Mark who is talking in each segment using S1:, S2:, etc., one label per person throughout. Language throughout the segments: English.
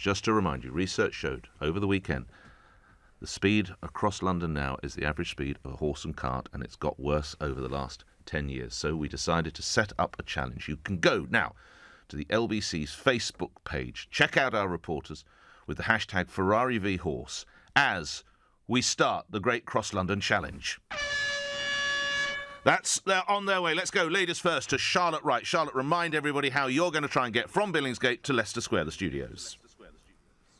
S1: Just to remind you, research showed over the weekend the speed across London now is the average speed of a horse and cart, and it's got worse over the last 10 years. So we decided to set up a challenge. You can go now to the LBC's Facebook page, check out our reporters with the hashtag Ferrari v Horse as we start the Great Cross London Challenge. They're on their way. Let's go. Ladies first to Charlotte Wright. Charlotte, remind everybody how you're going to try and get from Billingsgate to Leicester Square, the studios.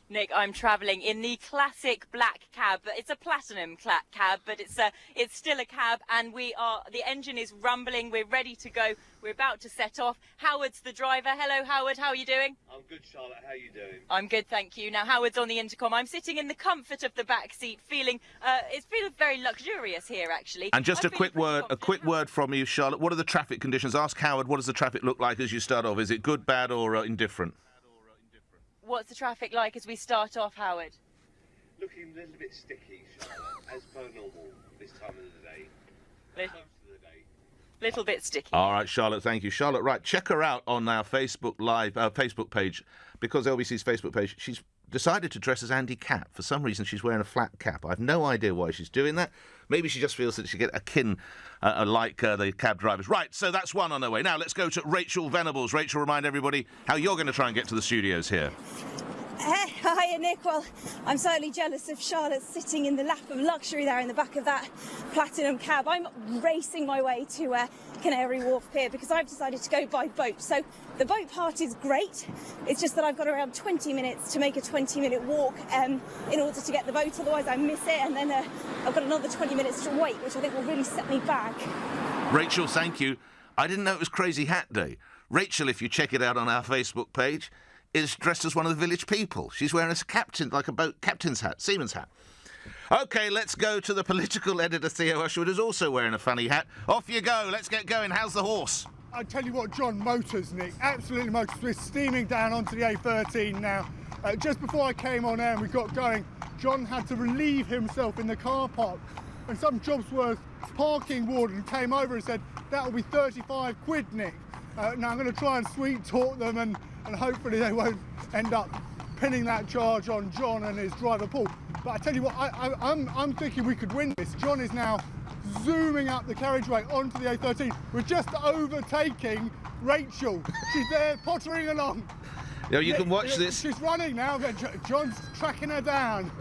S2: Nick, I'm travelling in the classic black cab. It's a platinum cab, but it's still a cab, and the engine is rumbling. We're ready to go. We're about to set off. Howard's the driver. Hello, Howard. How are you doing?
S3: I'm good, Charlotte. How are you doing?
S2: I'm good, thank you. Now, Howard's on the intercom. I'm sitting in the comfort of the back seat, feeling very luxurious here, actually.
S1: And just a quick word from you, Charlotte. What are the traffic conditions? Ask Howard, what does the traffic look like as you start off? Is it good, bad, or indifferent?
S2: What's the traffic like as we start off, Howard?
S3: Looking a little bit sticky, Charlotte, as per normal this time of the day. Most of the day.
S2: Little bit sticky.
S1: All right, Charlotte, thank you. Charlotte, right, check her out on our Facebook page, because LBC's Facebook page, she's decided to dress as Andy Capp. For some reason, she's wearing a flat cap. I have no idea why she's doing that. Maybe she just feels that she get akin like the cab drivers. Right, so that's one on their way. Now, let's go to Rachel Venables. Rachel, remind everybody how you're going to try and get to the studios here.
S4: Hiya, Nick. Well, I'm certainly jealous of Charlotte sitting in the lap of luxury there in the back of that platinum cab. I'm racing my way to Canary Wharf Pier because I've decided to go by boat. So the boat part is great. It's just that I've got around 20 minutes to make a 20-minute walk in order to get the boat. Otherwise, I miss it, and then I've got another 20 minutes to wait, which I think will really set me back.
S1: Rachel, thank you. I didn't know it was Crazy Hat Day. Rachel, if you check it out on our Facebook page, is dressed as one of the village people. She's wearing a captain, like a boat captain's hat, seaman's hat. OK, let's go to the political editor, Theo Usherwood, who's also wearing a funny hat. Off you go. Let's get going. How's the horse?
S5: I tell you what, John, motors, Nick. Absolutely motors. We're steaming down onto the A13 now. Just before I came on air and we got going, John had to relieve himself in the car park. And some Jobsworth parking warden came over and said, that'll be 35 quid, Nick. Now I'm going to try and sweet talk them and hopefully they won't end up pinning that charge on John and his driver Paul. But I tell you what, I'm thinking we could win this. John is now zooming up the carriageway onto the A13. We're just overtaking Rachel. She's there pottering along.
S1: You know, you can watch this.
S5: She's running now. John's tracking her down.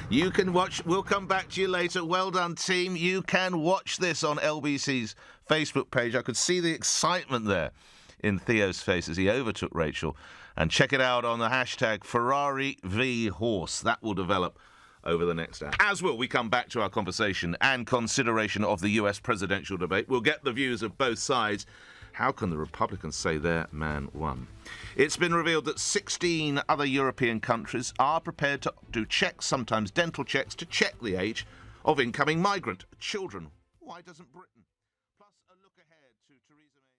S1: You can watch. We'll come back to you later. Well done, team. You can watch this on LBC's Facebook page. I could see the excitement there in Theo's face as he overtook Rachel. And check it out on the hashtag Ferrari v Horse. That will develop over the next hour. As will we come back to our conversation and consideration of the US presidential debate. We'll get the views of both sides. How can the Republicans say their man won? It's been revealed that 16 other European countries are prepared to do checks, sometimes dental checks, to check the age of incoming migrant children. Why doesn't Britain? Plus, a look ahead to Theresa May.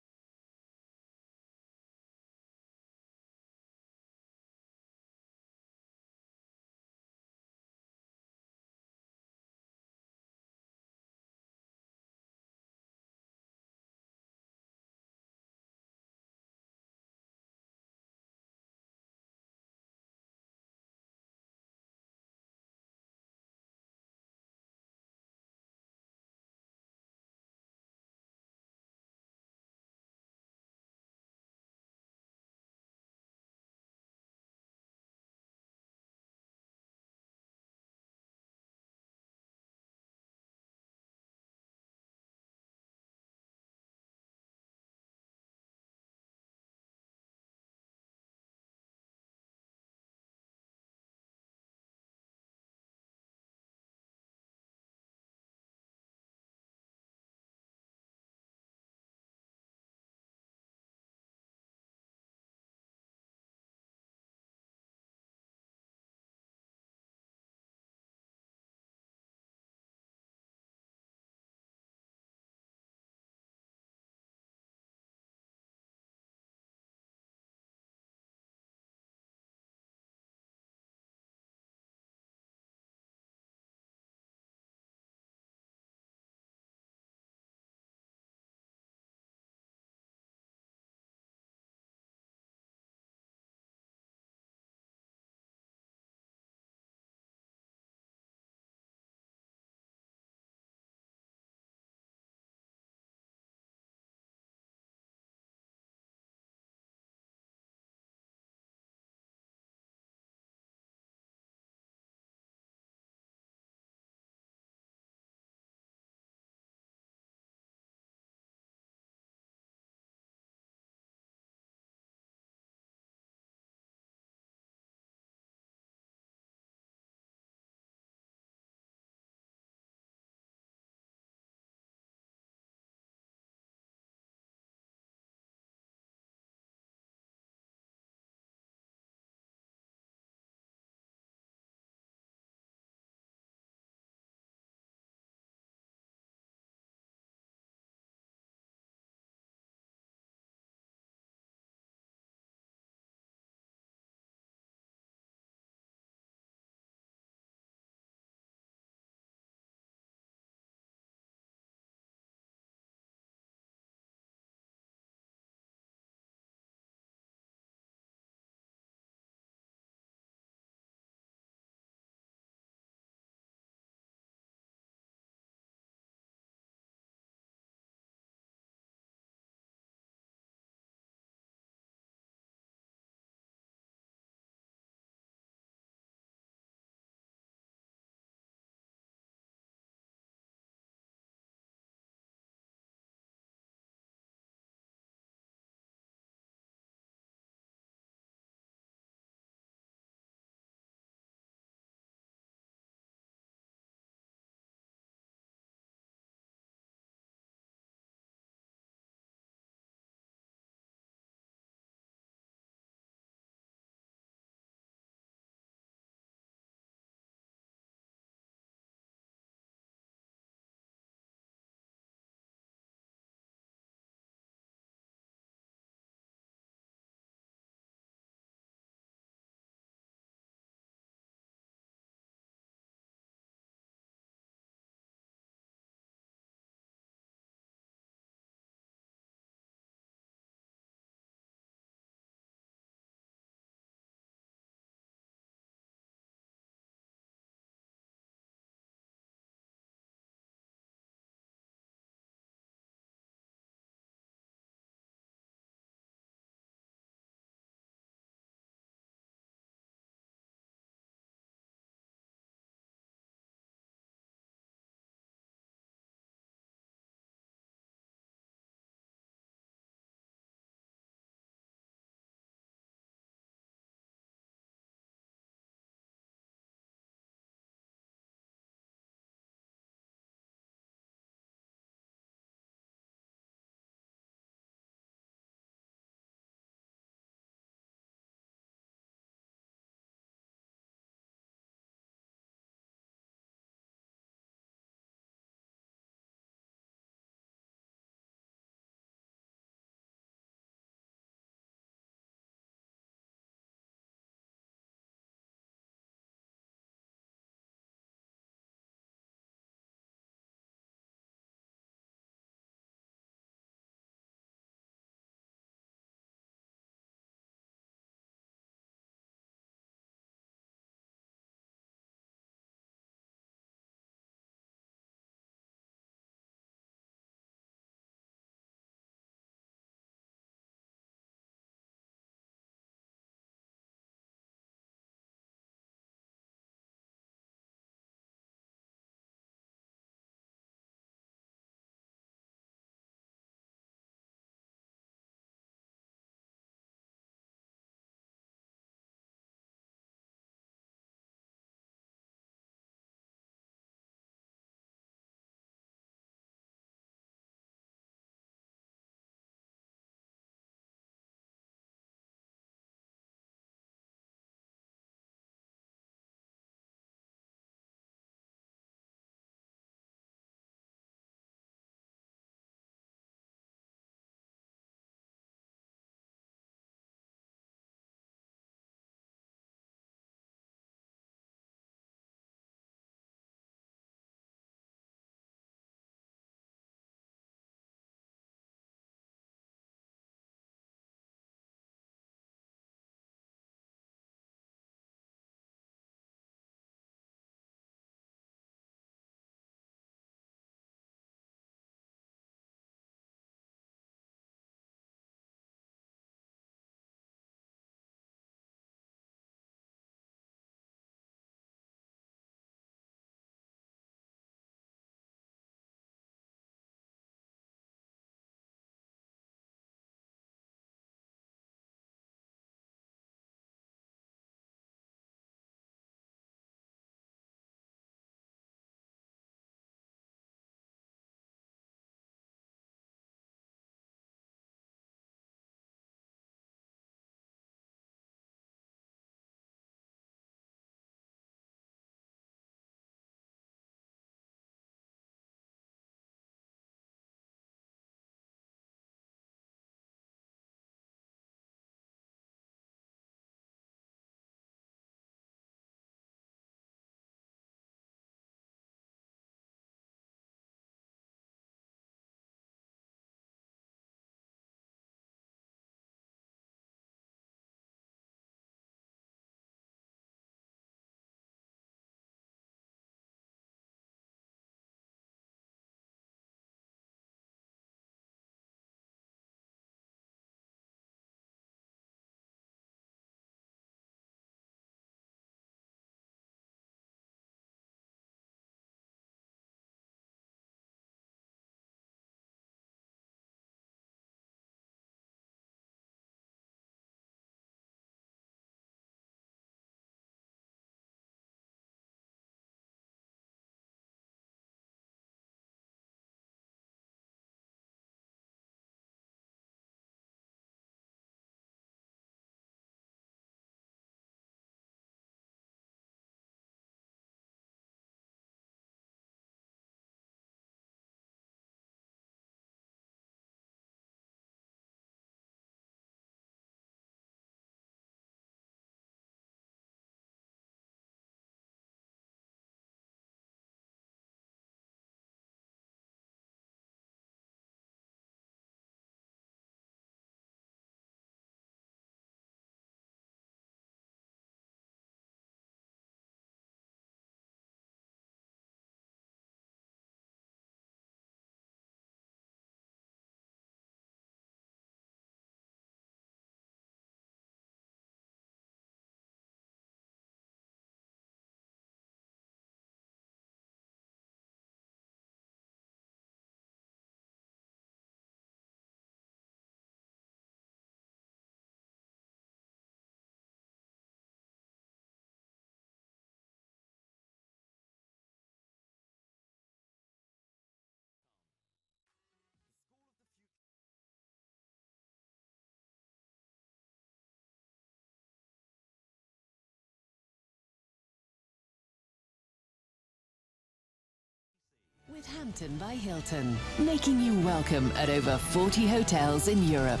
S6: Hampton by Hilton, making you welcome at over 40 hotels in Europe.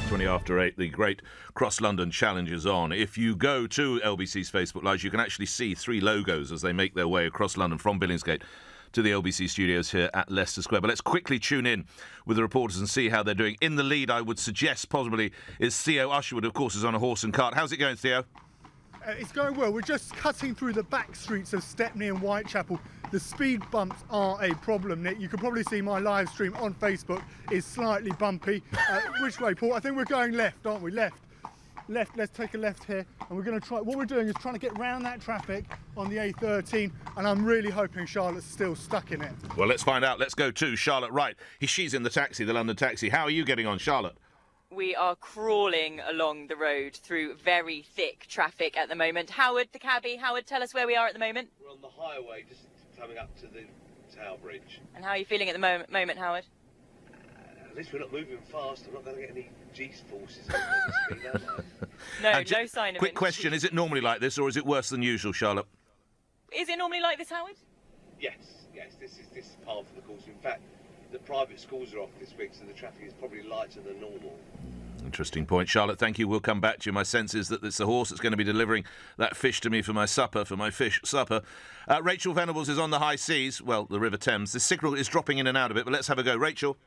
S1: 20 after 8, the great Cross London Challenge is on. If you go to LBC's Facebook Live, you can actually see 3 logos as they make their way across London from Billingsgate to the LBC studios here at Leicester Square. But let's quickly tune in with the reporters and see how they're doing. In the lead, I would suggest possibly, is Theo Usherwood, of course, is on a horse and cart. How's it going, Theo?
S5: It's going well. We're just cutting through the back streets of Stepney and Whitechapel. The speed bumps are a problem, Nick. You can probably see my live stream on Facebook is slightly bumpy. Which way, Paul? I think we're going left, aren't we? Left. Let's take a left here. And we're going to try, what we're doing is trying to get round that traffic on the A13. And I'm really hoping Charlotte's still stuck in it.
S1: Well, let's find out. Let's go to Charlotte Wright. She's in the taxi, the London taxi. How are you getting on, Charlotte?
S2: We are crawling along the road through very thick traffic at the moment. Howard, the cabbie. Howard, tell us where we are at the moment.
S3: We're on the highway, just coming up to the Tower Bridge.
S2: And how are you feeling at the moment, Howard?
S3: At least we're not moving fast. I'm not going to get any G-forces on the speed, am I?
S2: No sign of it.
S1: Quick question, is it normally like this or is it worse than usual, Charlotte?
S2: Is it normally like this, Howard?
S3: Yes, this is par for the course. In fact, the private schools are off this week, so the traffic is probably lighter than normal.
S1: Interesting point. Charlotte, thank you. We'll come back to you. My sense is that it's the horse that's going to be delivering that fish to me for my supper, for my fish supper. Rachel Venables is on the high seas, well, the River Thames. The signal is dropping in and out a bit, but let's have a go. Rachel.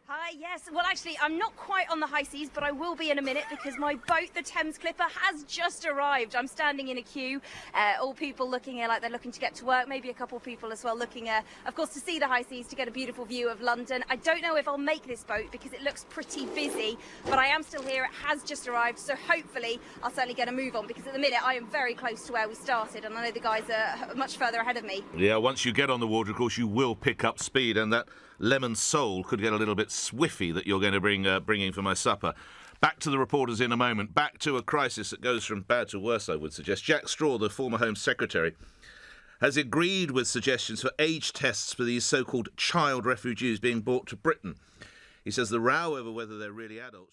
S4: Hi, yes. Well, actually, I'm not quite on the high seas, but I will be in a minute because my boat, the Thames Clipper, has just arrived. I'm standing in a queue, all people looking like they're looking to get to work, maybe a couple of people as well looking, of course, to see the high seas, to get a beautiful view of London. I don't know if I'll make this boat because it looks pretty busy, but I am still here. It has just arrived, so hopefully I'll certainly get a move on because at the minute I am very close to where we started, and I know the guys are much further ahead of me.
S1: Yeah, once you get on the water, of course, you will pick up speed, and that lemon sole could get a little bit swiffy that you're going to bringing for my supper. Back to the reporters in a moment. Back to a crisis that goes from bad to worse, I would suggest. Jack Straw, the former Home Secretary, has agreed with suggestions for age tests for these so-called child refugees being brought to Britain. He says the row over whether they're really adults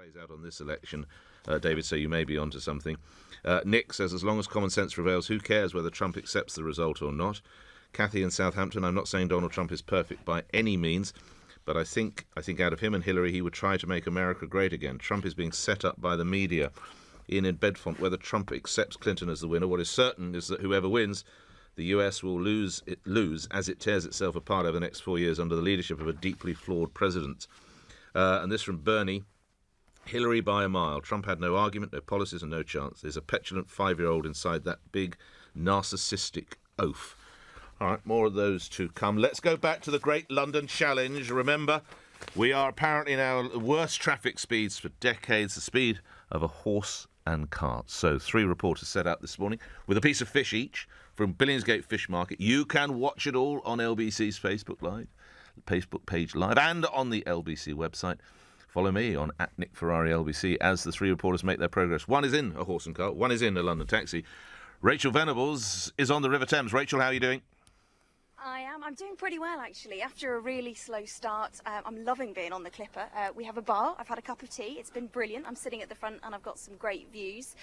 S1: plays out on this election, David, so you may be onto something. Nick says, as long as common sense prevails, who cares whether Trump accepts the result or not? Kathy in Southampton, I'm not saying Donald Trump is perfect by any means, but I think out of him and Hillary, he would try to make America great again. Trump is being set up by the media. Ian in Bedfont, whether Trump accepts Clinton as the winner, what is certain is that whoever wins, the US will lose as it tears itself apart over the next 4 years under the leadership of a deeply flawed president. And this from Bernie. Hillary by a mile. Trump had no argument, no policies and no chance. There's a petulant 5-year-old inside that big narcissistic oaf. All right, more of those to come. Let's go back to the Great London Challenge. Remember, we are apparently now the worst traffic speeds for decades, the speed of a horse and cart. So 3 reporters set out this morning with a piece of fish each from Billingsgate Fish Market. You can watch it all on LBC's Facebook page live and on the LBC website. Follow me on @NickFerrariLBC as the 3 reporters make their progress. One is in a horse and cart, one is in a London taxi. Rachel Venables is on the River Thames. Rachel, how are you doing?
S4: I'm doing pretty well, actually. After a really slow start, I'm loving being on the Clipper. We have a bar. I've had a cup of tea. It's been brilliant. I'm sitting at the front and I've got some great views.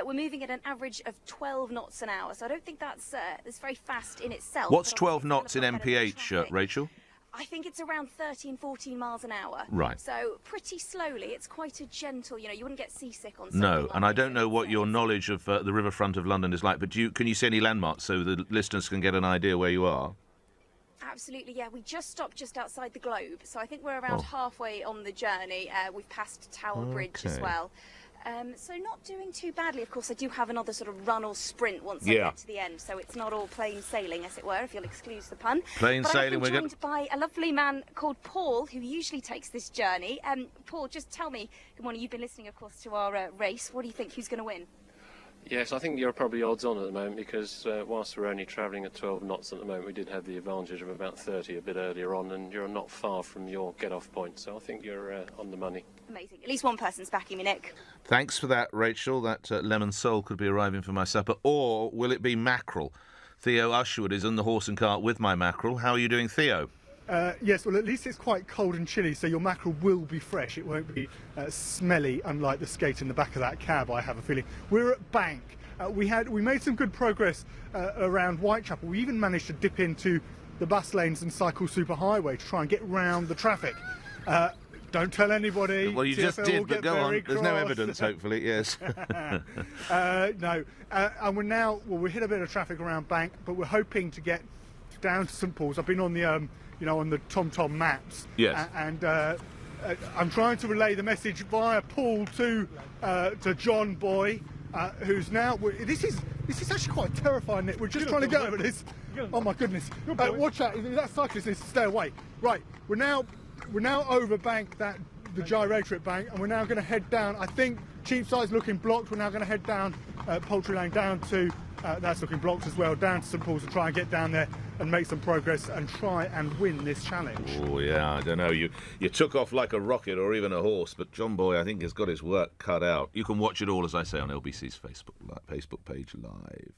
S4: We're moving at an average of 12 knots an hour, so I don't think that's very fast in itself.
S1: What's 12 knots in mph, Rachel?
S4: I think it's around 13, 14 miles an hour.
S1: Right.
S4: So pretty slowly. It's quite a gentle, you wouldn't get seasick on something.
S1: No, and I don't know what your knowledge of the riverfront of London is like, but can you see any landmarks so the listeners can get an idea where you are?
S4: Absolutely, yeah. We just stopped just outside the Globe, so I think we're around halfway on the journey. We've passed Tower Bridge as well. So not doing too badly. Of course, I do have another sort of run or sprint once I get to the end, so it's not all plain sailing, as it were, if you'll excuse the pun.
S1: Plain sailing.
S4: We're joined by a lovely man called Paul, who usually takes this journey. Paul, just tell me, good morning, you've been listening, of course, to our race. What do you think, who's going to win?
S7: Yes, I think you're probably odds on at the moment because whilst we're only travelling at 12 knots at the moment, we did have the advantage of about 30 a bit earlier on, and you're not far from your get-off point, so I think you're on the money.
S4: Amazing. At least one person's backing me, Nick.
S1: Thanks for that, Rachel. That lemon sole could be arriving for my supper. Or will it be mackerel? Theo Ushwood is in the horse and cart with my mackerel. How are you doing, Theo?
S5: Yes, well, at least it's quite cold and chilly, so your mackerel will be fresh. It won't be smelly, unlike the skate in the back of that cab, I have a feeling. We're at Bank. We made some good progress around Whitechapel. We even managed to dip into the bus lanes and cycle superhighway to try and get round the traffic. Don't tell anybody.
S1: Well, you just did, but go on. There's no evidence, hopefully, yes.
S5: No, and we hit a bit of traffic around Bank, but we're hoping to get down to St Paul's. I've been on the on the TomTom maps.
S1: Yes.
S5: And I'm trying to relay the message via Paul to John Boy, who's now. This is actually quite terrifying, Nick. We're just trying to go over this. Oh my goodness! Watch out! That cyclist needs to stay away. Right, we're now over Bank, the gyratory at Bank, and we're now going to head down. I think Cheapside's looking blocked. We're now going to head down Poultry Lane down to. That's looking blocked as well, down to St Paul's to try and get down there and make some progress and try and win this challenge.
S1: Oh, yeah, I don't know. You took off like a rocket or even a horse, but John Boy, I think, has got his work cut out. You can watch it all, as I say, on LBC's Facebook page live.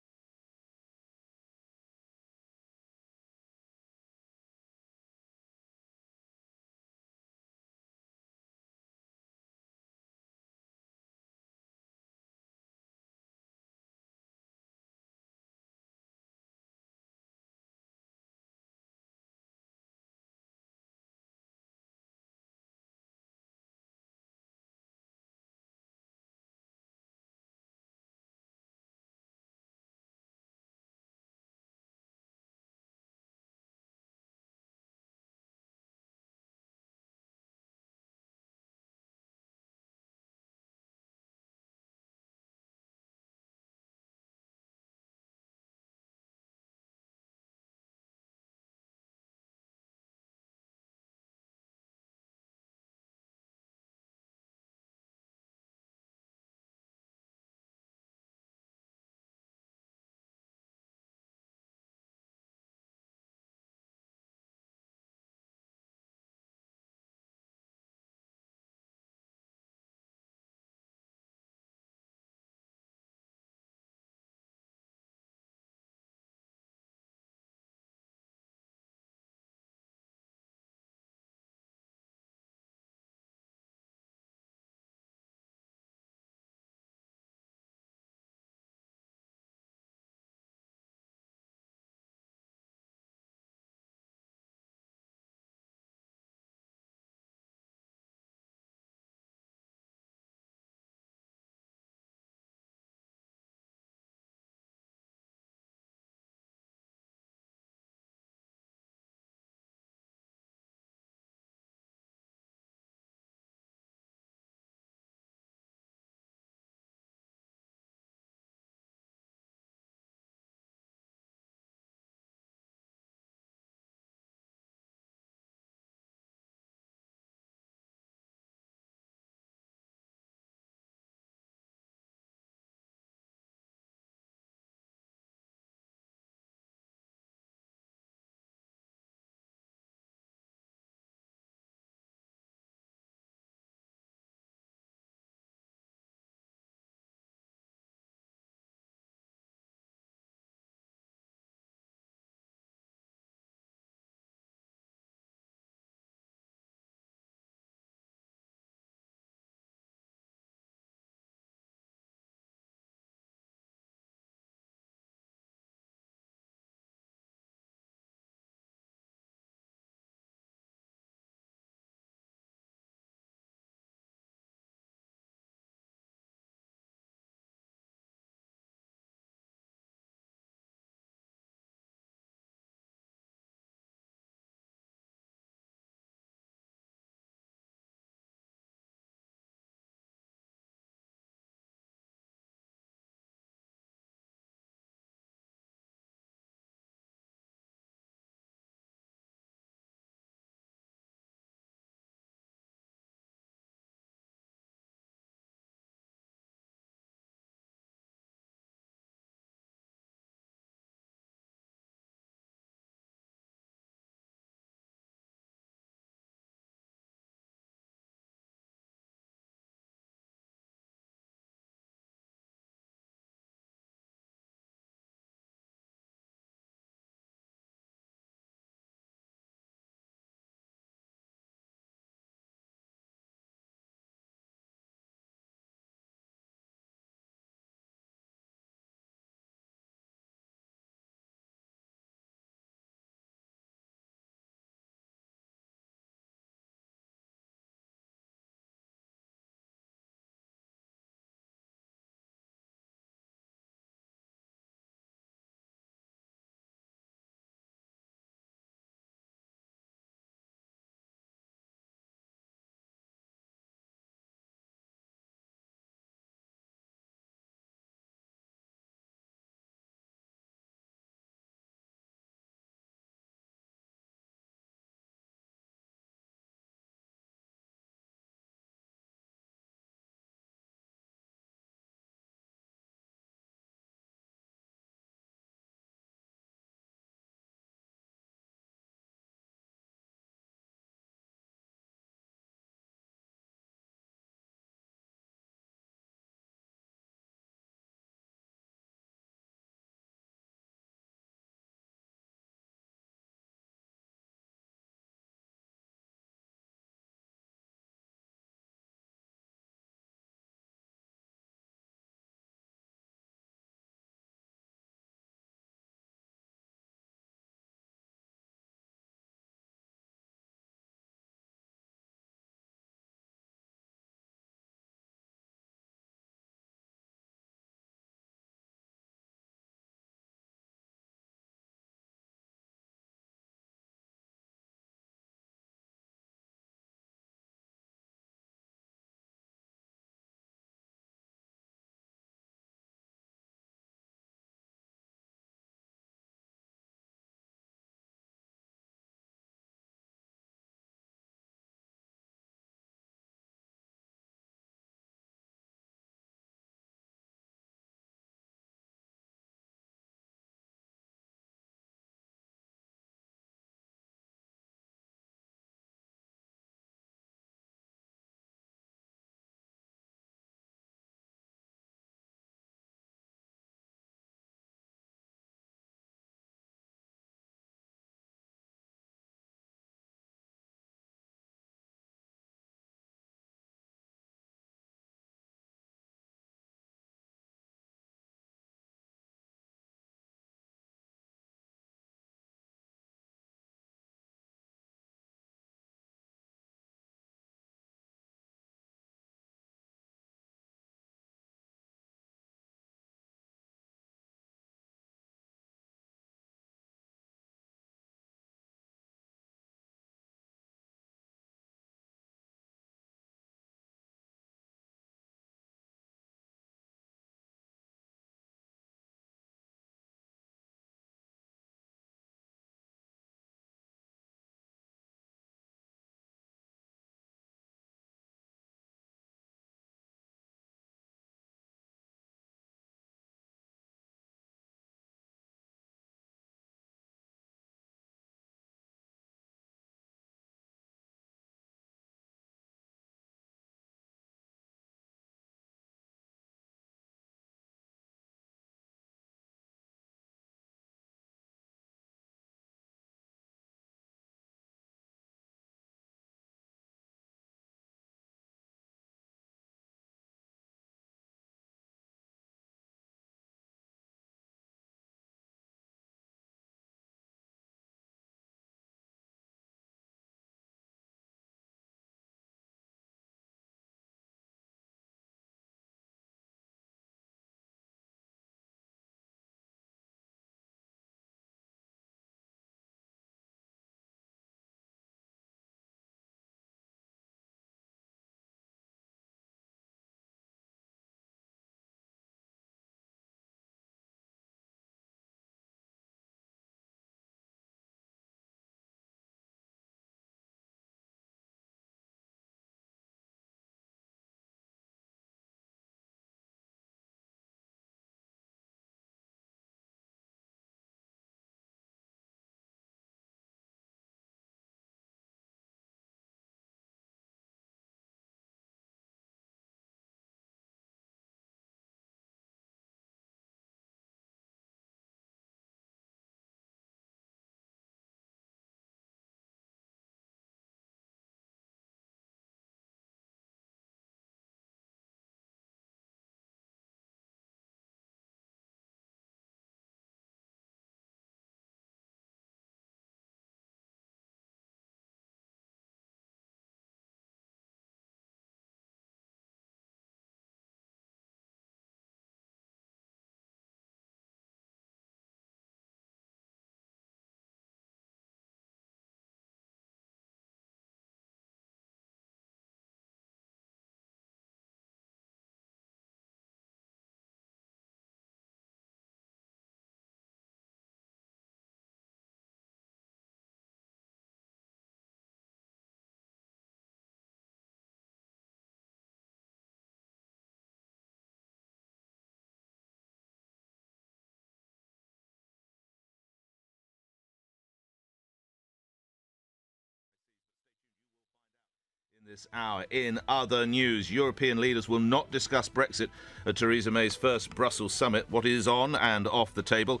S1: This hour, in other news, European leaders will not discuss Brexit at Theresa May's first Brussels summit. What is on and off the table?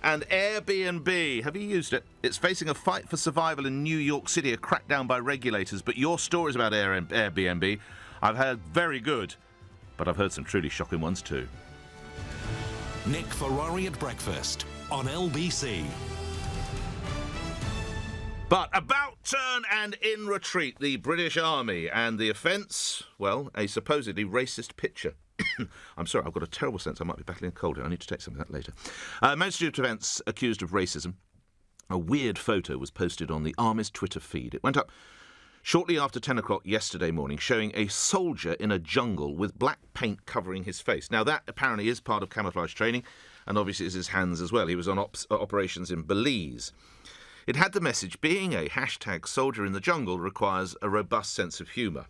S1: And Airbnb, have you used it? It's facing a fight for survival in New York City, a crackdown by regulators. But your stories about Airbnb, I've heard very good, but I've heard some truly shocking ones too.
S8: Nick Ferrari at breakfast on LBC.
S1: But about turn and in retreat, the British Army, and the offence, well, a supposedly racist picture. I'm sorry, I've got a terrible sense I might be battling a cold here. I need to take some of that later. Ministry of Defence accused of racism. A weird photo was posted on the Army's Twitter feed. It went up shortly after 10 o'clock yesterday morning, showing a soldier in a jungle with black paint covering his face. Now, that apparently is part of camouflage training, and obviously is his hands as well. He was on operations in Belize. It had the message, being a hashtag soldier in the jungle requires a robust sense of humour.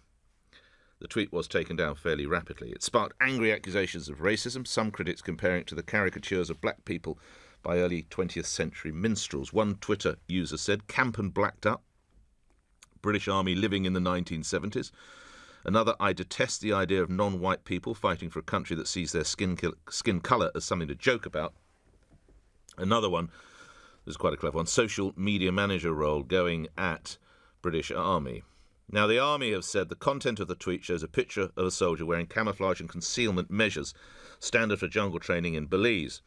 S1: The tweet was taken down fairly rapidly. It sparked angry accusations of racism, some critics comparing it to the caricatures of black people by early 20th century minstrels. One Twitter user said, "Camp and blacked up. British Army living in the 1970s. Another, "I detest the idea of non-white people fighting for a country that sees their skin colour as something to joke about." Another one, this is quite a clever one, "Social media manager role going at British Army." Now, the Army have said the content of the tweet shows a picture of a soldier wearing camouflage and concealment measures, standard for jungle training in Belize.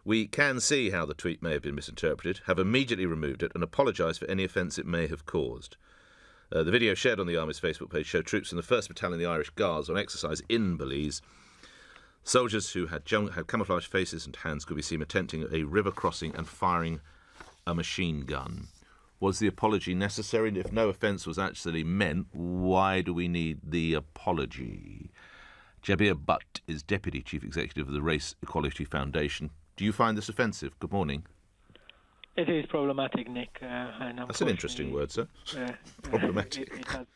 S1: We can see how the tweet may have been misinterpreted, have immediately removed it, and apologise for any offence it may have caused. The video shared on the Army's Facebook page showed troops in the 1st Battalion of the Irish Guards on exercise in Belize. Soldiers who had camouflage faces and hands could be seen attempting a river crossing and firing a machine gun. Was the apology necessary? And if no offence was actually meant, why do we need the apology? Jabir Butt is Deputy Chief Executive of the Race Equality Foundation. Do you find this offensive? Good morning.
S9: It is problematic, Nick.
S1: That's an interesting word, sir. Problematic.
S9: It does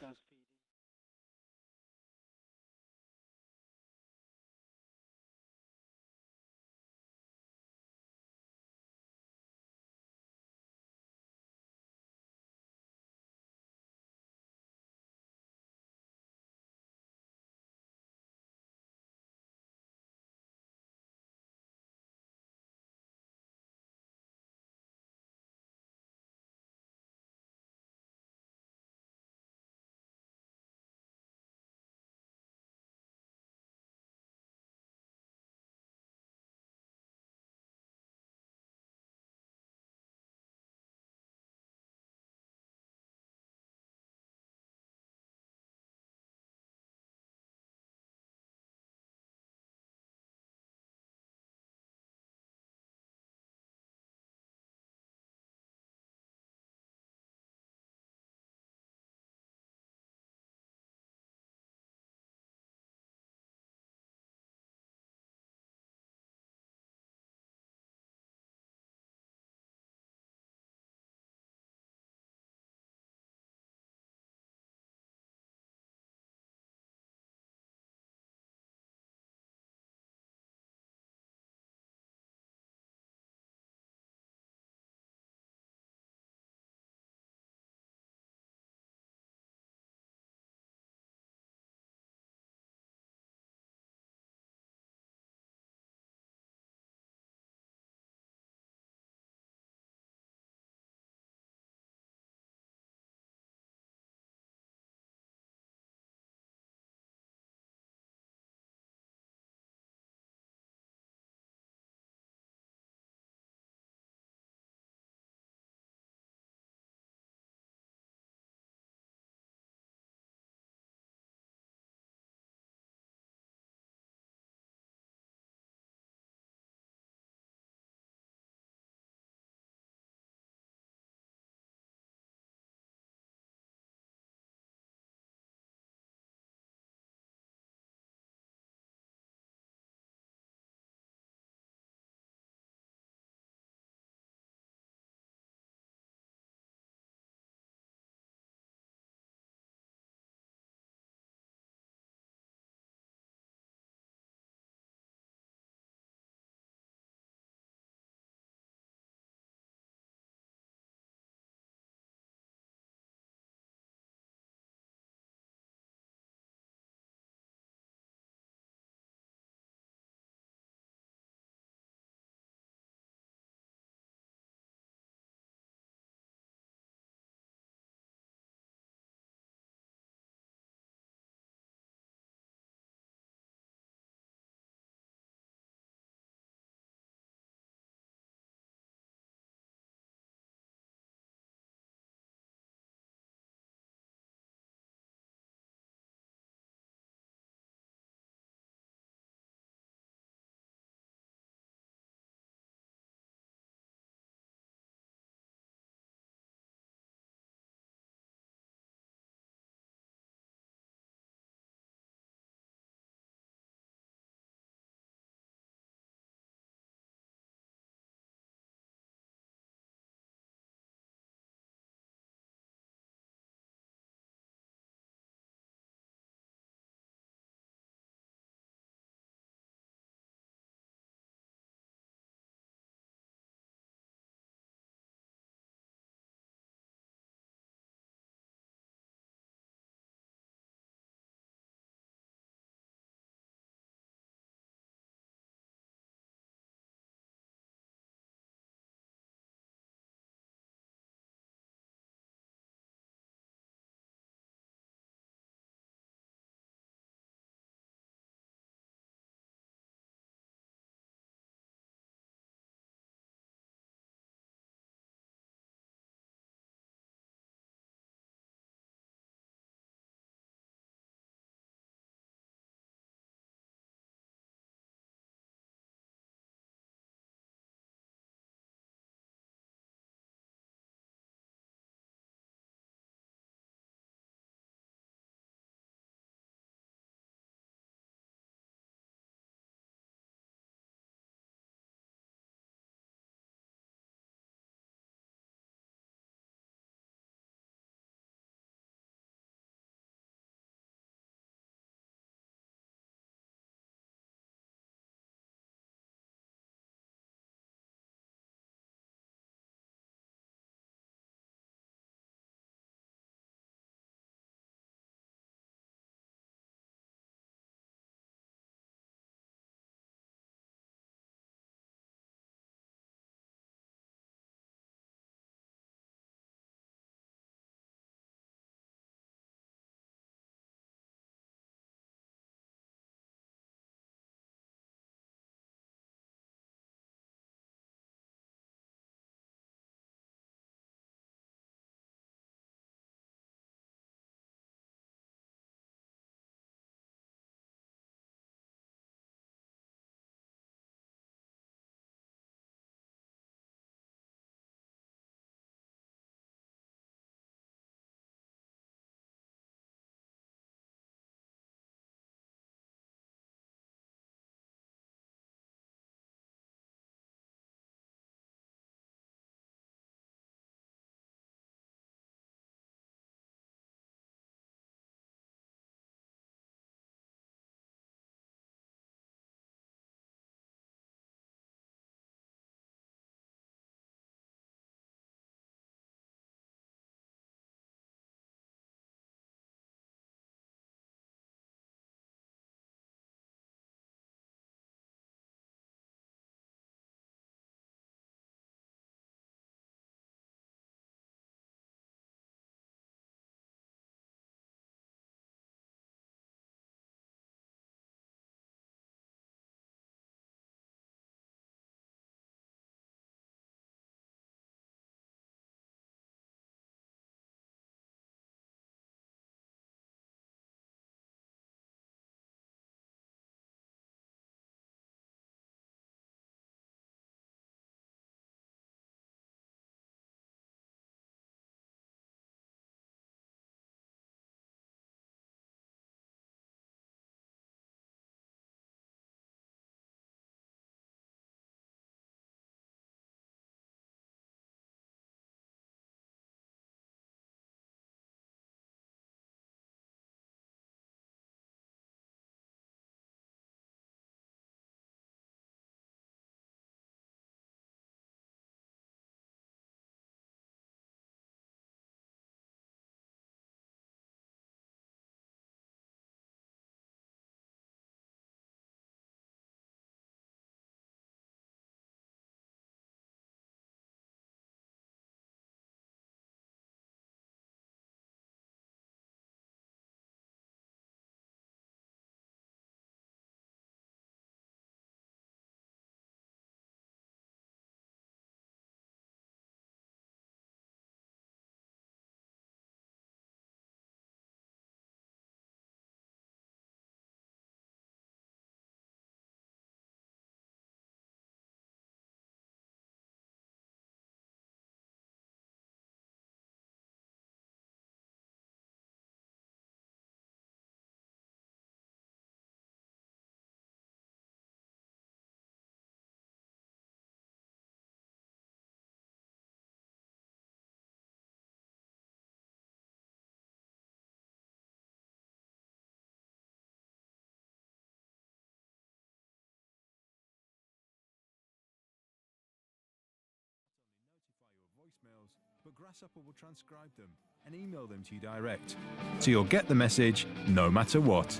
S10: voicemails, but Grasshopper will transcribe them and email them to you direct, so you'll get the message no matter what.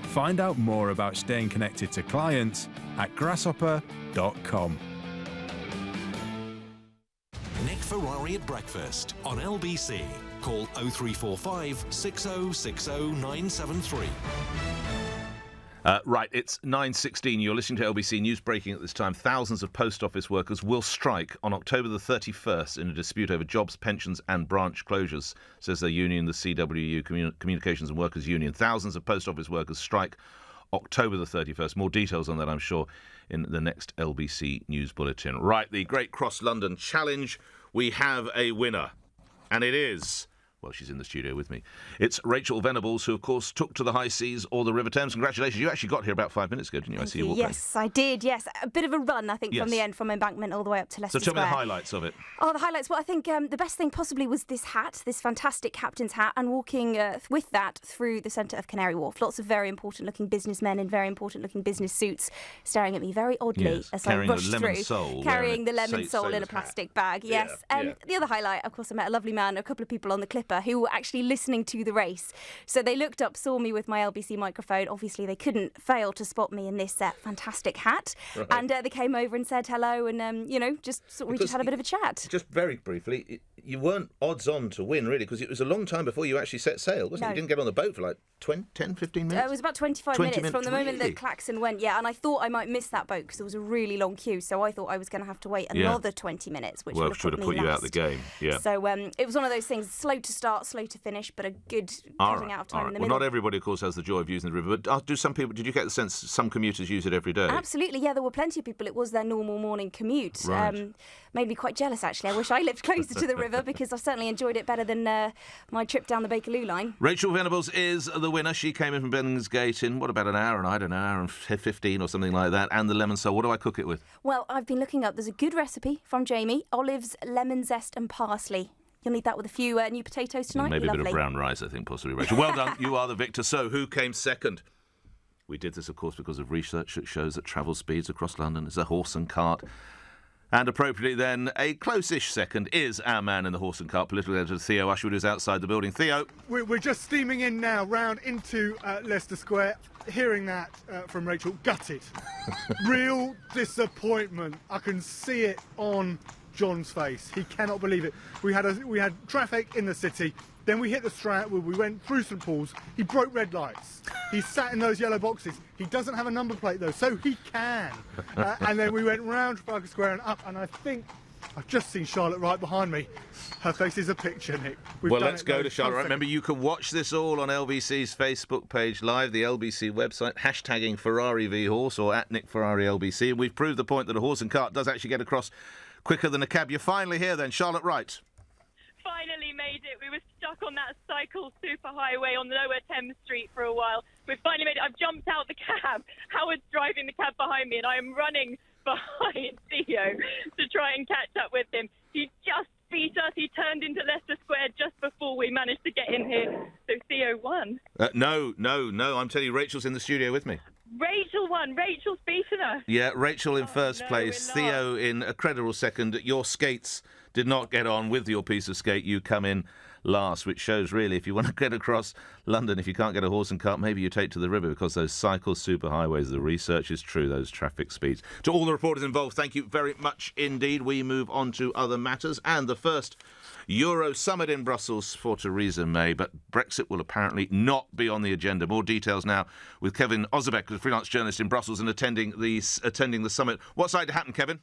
S10: Find out more about staying connected to clients at grasshopper.com.
S8: Nick Ferrari at breakfast on LBC. Call 0345 6060973.
S1: Right, it's 9:16. You're listening to LBC News breaking at this time. Thousands of post office workers will strike on October the 31st in a dispute over jobs, pensions and branch closures, says their union, the CWU, Communications and Workers Union. Thousands of post office workers strike October the 31st. More details on that, I'm sure, in the next LBC News Bulletin. Right, the Great Cross London Challenge. We have a winner, and it is... Well, she's in the studio with me. It's Rachel Venables, who, of course, took to the high seas or the River Thames. Congratulations. You actually got here about 5 minutes ago, didn't you? I see you walk back.
S4: Yes, I did, yes. A bit of a run, I think, from the end, from Embankment all the way up to Leicester
S1: So tell
S4: Square.
S1: me the highlights of it.
S4: Oh, the highlights. Well, I think the best thing possibly was this hat, this fantastic captain's hat, and walking with that through the centre of Canary Wharf. Lots of very important-looking businessmen in very important-looking business suits staring at me very oddly as I rushed through. Carrying the lemon sole in a plastic bag, yes. The other highlight, of course, I met a lovely man, a couple of people on the Clipper who were actually listening to the race. So they looked up, saw me with my LBC microphone. Obviously, they couldn't fail to spot me in this fantastic hat. Right. And they came over and said hello, and we just had a bit of a chat.
S1: Just very briefly, you weren't odds on to win, really, because it was a long time before you actually set sail, wasn't it? You didn't get on the boat for like 10, 15 minutes?
S4: It was about 25 minutes from the moment that klaxon went, and I thought I might miss that boat because there was a really long queue, so I thought I was going to have to wait another 20 minutes, which would have put you out
S1: the game. Yeah.
S4: So it was one of those things, slow to start, slow to finish, but a good cutting out of time in the middle.
S1: Well, not everybody, of course, has the joy of using the river, but do some people, did you get the sense some commuters use it every day?
S4: Absolutely, yeah, there were plenty of people. It was their normal morning commute.
S1: Right.
S4: Made me quite jealous, actually. I wish I lived closer to the river because I certainly enjoyed it better than my trip down the Bakerloo line.
S1: Rachel Venables is the winner. She came in from Billingsgate in, about an hour, and I don't know, an hour and 15 or something like that, and the lemon sole. What do I cook it with?
S4: Well, I've been looking up. There's a good recipe from Jamie. Olives, lemon zest and parsley. You'll need that with a few new potatoes tonight.
S1: Maybe
S4: Lovely.
S1: A bit of brown rice, I think, possibly, Rachel. Well done. You are the victor. So, who came second? We did this, of course, because of research that shows that travel speeds across London is a horse and cart. And appropriately then, a close-ish second is our man in the horse and cart, political editor Theo Usherwood, who's outside the building. Theo?
S5: We're just steaming in now, round into Leicester Square. Hearing that from Rachel, gutted. Real disappointment. I can see it on John's face. He cannot believe it. We had traffic in the city. Then we hit the Strand, we went through St Paul's. He broke red lights. He sat in those yellow boxes. He doesn't have a number plate though, so he can. And then we went round Trafalgar Square and up, and I think I've just seen Charlotte right behind me. Her face is a picture, Nick.
S1: Well, let's go to Charlotte. Remember, you can watch this all on LBC's Facebook page live, the LBC website, hashtagging Ferrari v Horse or at Nick Ferrari LBC. And we've proved the point that a horse and cart does actually get across quicker than a cab. You're finally here then, Charlotte Wright.
S2: Finally made it. We were stuck on that cycle superhighway on Lower Thames Street for a while. We've finally made it. I've jumped out the cab. Howard's driving the cab behind me, and I am running behind Theo to try and catch up with him. He just beat us. He turned into Leicester Square just before we managed to get in here. So Theo won.
S1: No. I'm telling you, Rachel's in the studio with me.
S2: Rachel won. Rachel's beaten us.
S1: Yeah, Rachel in first place, Theo in a credible second. Your skates did not get on with your piece of skate. You come in last, which shows really if you want to get across London, if you can't get a horse and cart, maybe you take to the river, because those cycle superhighways, the research is true, those traffic speeds. To all the reporters involved, thank you very much indeed. We move on to other matters, and the first Euro summit in Brussels for Theresa May, but Brexit will apparently not be on the agenda. More details now with Kevin Ozebek, a freelance journalist in Brussels and attending the summit. What's likely to happen, Kevin?